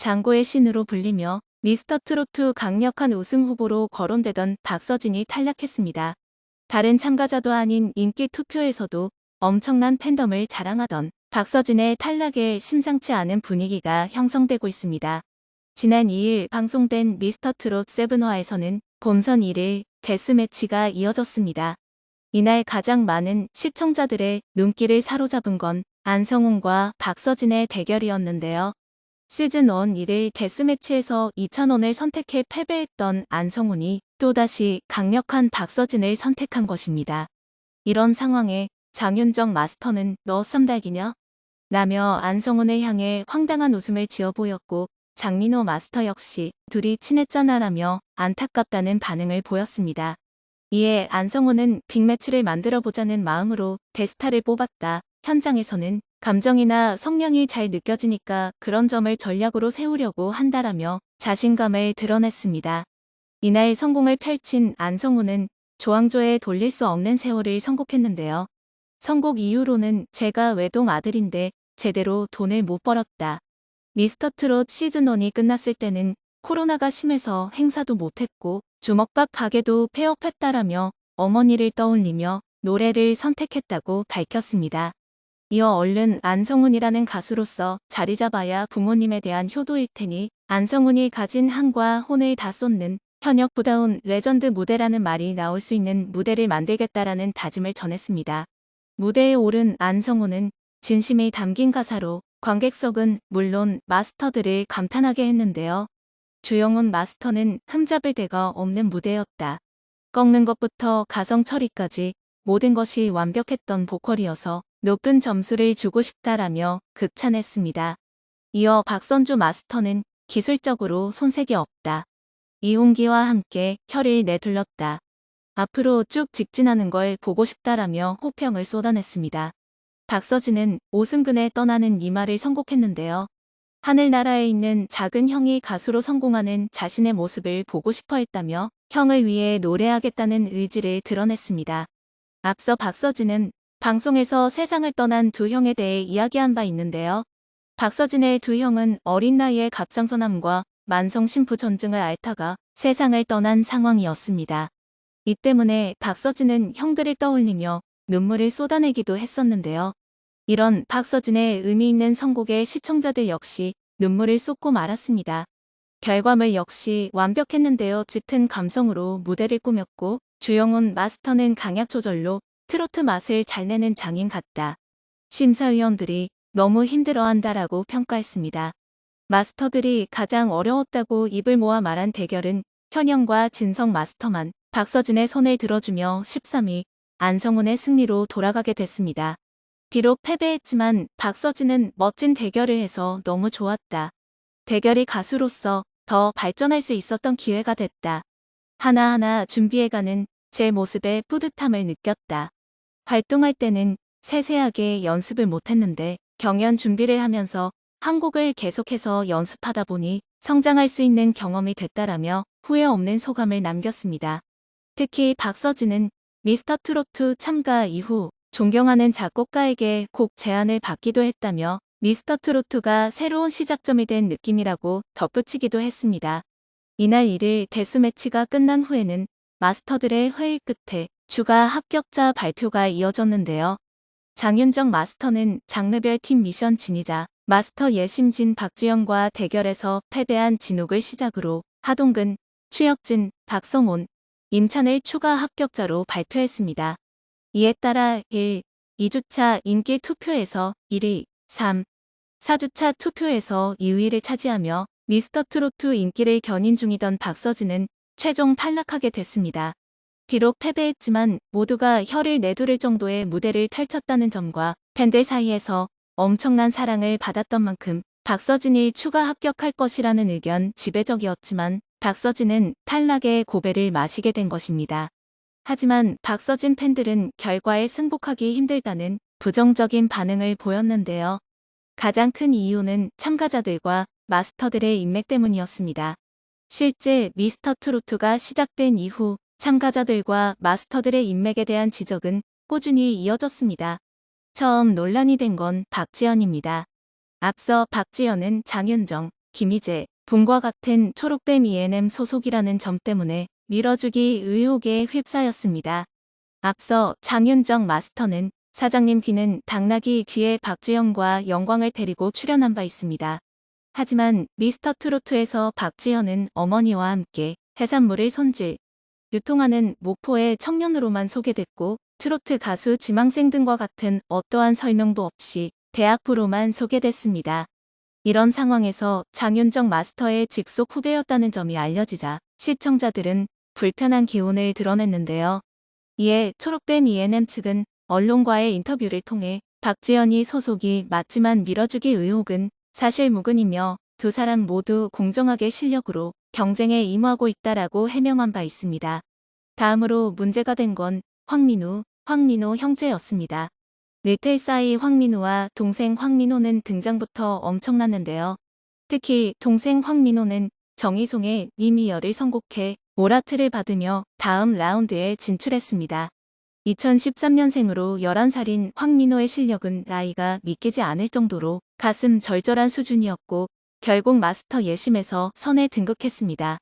장고의 신으로 불리며 미스터트로트 강력한 우승 후보로 거론되던 박서진이 탈락했습니다. 다른 참가자도 아닌 인기 투표에서도 엄청난 팬덤을 자랑하던 박서진의 탈락에 심상치 않은 분위기가 형성되고 있습니다. 지난 2일 방송된 미스터트롯 7화에서는 본선 1일 데스매치가 이어졌습니다. 이날 가장 많은 시청자들의 눈길을 사로잡은 건 안성훈과 박서진의 대결이었는데요. 시즌 1 1일 데스매치에서 이찬원을 선택해 패배했던 안성훈이 또다시 강력한 박서진을 선택한 것입니다. 이런 상황에 장윤정 마스터는 너 쌈닭이냐? 라며 안성훈을 향해 황당한 웃음을 지어 보였고 장민호 마스터 역시 둘이 친했잖아라며 안타깝다는 반응을 보였습니다. 이에 안성훈은 빅매치를 만들어보자는 마음으로 데스타를 뽑았다. 현장에서는 감정이나 성량이 잘 느껴지니까 그런 점을 전략으로 세우려고 한다라며 자신감을 드러냈습니다. 이날 성공을 펼친 안성훈은 조항조에 돌릴 수 없는 세월을 선곡했는데요. 선곡 이유로는 제가 외동 아들인데 제대로 돈을 못 벌었다. 미스터트롯 시즌1이 끝났을 때는 코로나가 심해서 행사도 못했고 주먹밥 가게도 폐업했다라며 어머니를 떠올리며 노래를 선택했다고 밝혔습니다. 이어 얼른 안성훈이라는 가수로서 자리 잡아야 부모님에 대한 효도일 테니 안성훈이 가진 한과 혼을 다 쏟는 현역부다운 레전드 무대라는 말이 나올 수 있는 무대를 만들겠다라는 다짐을 전했습니다. 무대에 오른 안성훈은 진심이 담긴 가사로 관객석은 물론 마스터들을 감탄하게 했는데요. 주영훈 마스터는 흠잡을 데가 없는 무대였다. 꺾는 것부터 가성 처리까지 모든 것이 완벽했던 보컬이어서 높은 점수를 주고 싶다라며 극찬했습니다. 이어 박선주 마스터는 기술적으로 손색이 없다. 이홍기와 함께 혀를 내둘렀다. 앞으로 쭉 직진하는 걸 보고 싶다라며 호평을 쏟아냈습니다. 박서진은 오승근에 떠나는 이 말을 선곡했는데요. 하늘나라에 있는 작은 형이 가수로 성공하는 자신의 모습을 보고 싶어 했다며 형을 위해 노래하겠다는 의지를 드러냈습니다. 앞서 박서진은 방송에서 세상을 떠난 두 형에 대해 이야기한 바 있는데요. 박서진의 두 형은 어린 나이에 갑상선암과 만성 심부 전증을 앓다가 세상을 떠난 상황이었습니다. 이 때문에 박서진은 형들을 떠올리며 눈물을 쏟아내기도 했었는데요. 이런 박서진의 의미 있는 선곡에 시청자들 역시 눈물을 쏟고 말았습니다. 결과물 역시 완벽했는데요. 짙은 감성으로 무대를 꾸몄고 주영훈 마스터는 강약 조절로 트로트 맛을 잘 내는 장인 같다. 심사위원들이 너무 힘들어한다라고 평가했습니다. 마스터들이 가장 어려웠다고 입을 모아 말한 대결은 현영과 진성 마스터만 박서진의 손을 들어주며 13위 안성훈의 승리로 돌아가게 됐습니다. 비록 패배했지만 박서진은 멋진 대결을 해서 너무 좋았다. 대결이 가수로서 더 발전할 수 있었던 기회가 됐다. 하나하나 준비해가는 제 모습에 뿌듯함을 느꼈다. 활동할 때는 세세하게 연습을 못했는데 경연 준비를 하면서 한 곡을 계속해서 연습하다 보니 성장할 수 있는 경험이 됐다라며 후회 없는 소감을 남겼습니다. 특히 박서진은 미스터트로트 참가 이후 존경하는 작곡가에게 곡 제안을 받기도 했다며 미스터트로트가 새로운 시작점이 된 느낌이라고 덧붙이기도 했습니다. 이날 1일 데스매치가 끝난 후에는 마스터들의 회의 끝에 추가 합격자 발표가 이어졌는데요. 장윤정 마스터는 장르별 팀 미션 진이자 마스터 예심진 박지영과 대결에서 패배한 진욱을 시작으로 하동근, 추혁진, 박성훈, 임찬을 추가 합격자로 발표했습니다. 이에 따라 1, 2주차 인기 투표에서 1위, 3, 4주차 투표에서 2위를 차지하며 미스터트로트 인기를 견인 중이던 박서진은 최종 탈락하게 됐습니다. 비록 패배했지만 모두가 혀를 내두를 정도의 무대를 펼쳤다는 점과 팬들 사이에서 엄청난 사랑을 받았던 만큼 박서진이 추가 합격할 것이라는 의견 지배적이었지만 박서진은 탈락의 고배를 마시게 된 것입니다. 하지만 박서진 팬들은 결과에 승복하기 힘들다는 부정적인 반응을 보였는데요. 가장 큰 이유는 참가자들과 마스터들의 인맥 때문이었습니다. 실제 미스터트로트가 시작된 이후 참가자들과 마스터들의 인맥에 대한 지적은 꾸준히 이어졌습니다. 처음 논란이 된 건 박지연입니다. 앞서 박지연은 장윤정, 김희재, 분과 같은 초록뱀 E&M 소속이라는 점 때문에 밀어주기 의혹에 휩싸였습니다. 앞서 장윤정 마스터는 사장님 귀는 당나귀 귀에 박지현과 영광을 데리고 출연한 바 있습니다. 하지만 미스터 트로트에서 박지현은 어머니와 함께 해산물을 손질, 유통하는 목포의 청년으로만 소개됐고 트로트 가수 지망생 등과 같은 어떠한 설명도 없이 대학부로만 소개됐습니다. 이런 상황에서 장윤정 마스터의 직속 후배였다는 점이 알려지자 시청자들은 불편한 기운을 드러냈는데요. 이에 초록뱀 E&M 측은 언론과의 인터뷰를 통해 박지현이 소속이 맞지만 밀어주기 의혹은 사실 무근이며 두 사람 모두 공정하게 실력으로 경쟁에 임하고 있다라고 해명한 바 있습니다. 다음으로 문제가 된 건 황민호 형제였습니다. 리틀 싸이 황민호와 동생 황민호는 등장부터 엄청났는데요. 특히 동생 황민호는 정희송의 미미여를 선곡해 오라트를 받으며 다음 라운드에 진출했습니다. 2013년생으로 11살인 황민호의 실력은 나이가 믿기지 않을 정도로 가슴 절절한 수준이었고 결국 마스터 예심에서 선에 등극했습니다.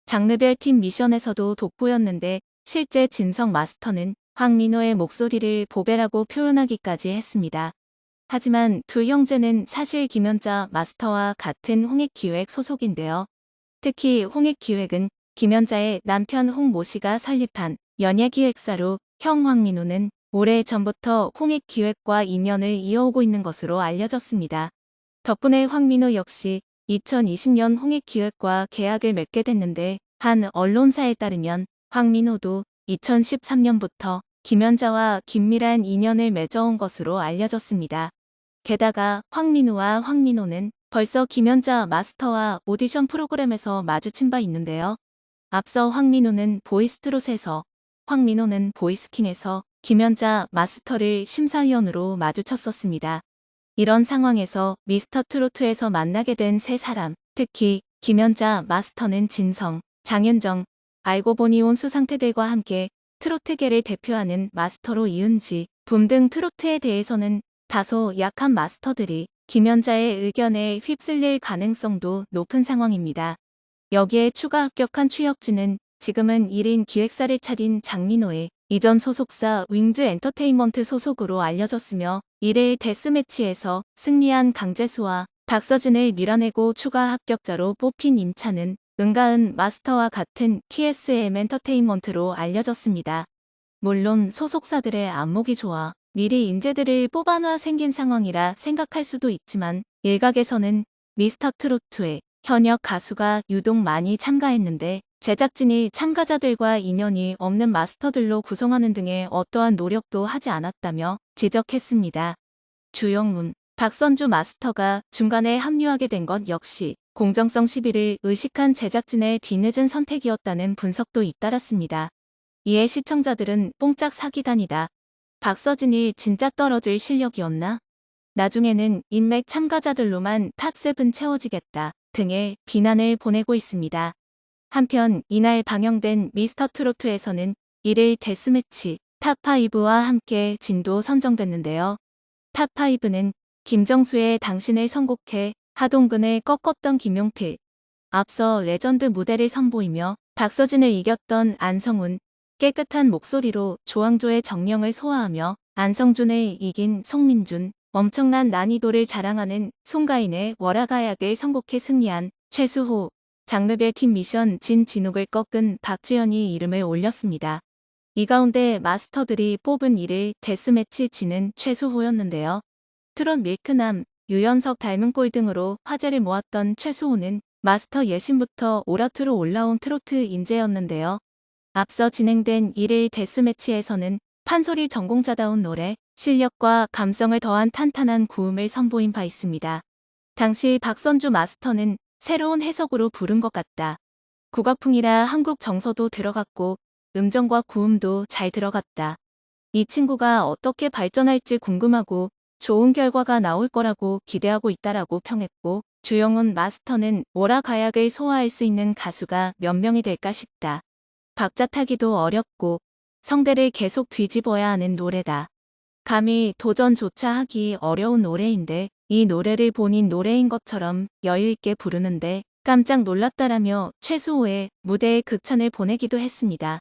장르별 팀 미션에서도 돋보였는데 실제 진성 마스터는 황민호의 목소리를 보배라고 표현하기까지 했습니다. 하지만 두 형제는 사실 김연자 마스터와 같은 홍익기획 소속인데요. 특히 홍익기획은 김연자의 남편 홍모 씨가 설립한 연예기획사로 형 황민호는 오래 전부터 홍익기획과 인연을 이어오고 있는 것으로 알려졌습니다. 덕분에 황민호 역시 2020년 홍익기획과 계약을 맺게 됐는데 한 언론사에 따르면 황민호도 2013년부터 김연자와 긴밀한 인연을 맺어온 것으로 알려졌습니다. 게다가 황민호와 황민호는 벌써 김연자 마스터와 오디션 프로그램에서 마주친 바 있는데요. 앞서 황민호는 보이스트롯에서, 황민호는 보이스킹에서 김연자 마스터를 심사위원으로 마주쳤었습니다. 이런 상황에서 미스터 트로트에서 만나게 된 세 사람, 특히 김연자 마스터는 진성, 장윤정, 알고 보니 온수 상태들과 함께 트로트계를 대표하는 마스터로 이은지, 붐 등 트로트에 대해서는 다소 약한 마스터들이 김연자의 의견에 휩쓸릴 가능성도 높은 상황입니다. 여기에 추가 합격한 추혁진은 지금은 1인 기획사를 차린 장민호의 이전 소속사 윙즈 엔터테인먼트 소속으로 알려졌으며 1일 데스매치에서 승리한 강재수와 박서진을 밀어내고 추가 합격자로 뽑힌 임찬은 은가은 마스터와 같은 TSM 엔터테인먼트로 알려졌습니다. 물론 소속사들의 안목이 좋아 미리 인재들을 뽑아놔 생긴 상황이라 생각할 수도 있지만 일각에서는 미스터 트로트에 현역 가수가 유독 많이 참가했는데 제작진이 참가자들과 인연이 없는 마스터들로 구성하는 등의 어떠한 노력도 하지 않았다며 지적했습니다. 주영문, 박선주 마스터가 중간에 합류하게 된 것 역시 공정성 시비를 의식한 제작진의 뒤늦은 선택이었다는 분석도 잇따랐습니다. 이에 시청자들은 뽕짝 사기단이다. 박서진이 진짜 떨어질 실력이었나? 나중에는 인맥 참가자들로만 탑7 채워지겠다 등의 비난을 보내고 있습니다. 한편 이날 방영된 미스터 트로트에서는 1일 데스매치 탑5와 함께 진도 선정됐는데요. 탑5는 김정수의 당신을 선곡해 하동근을 꺾었던 김용필, 앞서 레전드 무대를 선보이며 박서진을 이겼던 안성훈, 깨끗한 목소리로 조항조의 정령을 소화하며 안성준을 이긴 송민준, 엄청난 난이도를 자랑하는 송가인의 월화가약을 선곡해 승리한 최수호, 장르별 팀 미션 진진욱을 꺾은 박지현이 이름을 올렸습니다. 이 가운데 마스터들이 뽑은 1일 데스매치 진은 최수호였는데요. 트롯 밀크남, 유연석 닮은 꼴 등으로 화제를 모았던 최수호는 마스터 예심부터 오라트로 올라온 트로트 인재였는데요. 앞서 진행된 1일 데스매치에서는 판소리 전공자다운 노래, 실력과 감성을 더한 탄탄한 구음을 선보인 바 있습니다. 당시 박선주 마스터는 새로운 해석으로 부른 것 같다. 국악풍이라 한국 정서도 들어갔고 음정과 구음도 잘 들어갔다. 이 친구가 어떻게 발전할지 궁금하고 좋은 결과가 나올 거라고 기대하고 있다라고 평했고 주영훈 마스터는 월화가약을 소화할 수 있는 가수가 몇 명이 될까 싶다. 박자 타기도 어렵고 성대를 계속 뒤집어야 하는 노래다. 감히 도전조차 하기 어려운 노래인데 이 노래를 본인 노래인 것처럼 여유있게 부르는데 깜짝 놀랐다라며 최수호의 무대의 극찬을 보내기도 했습니다.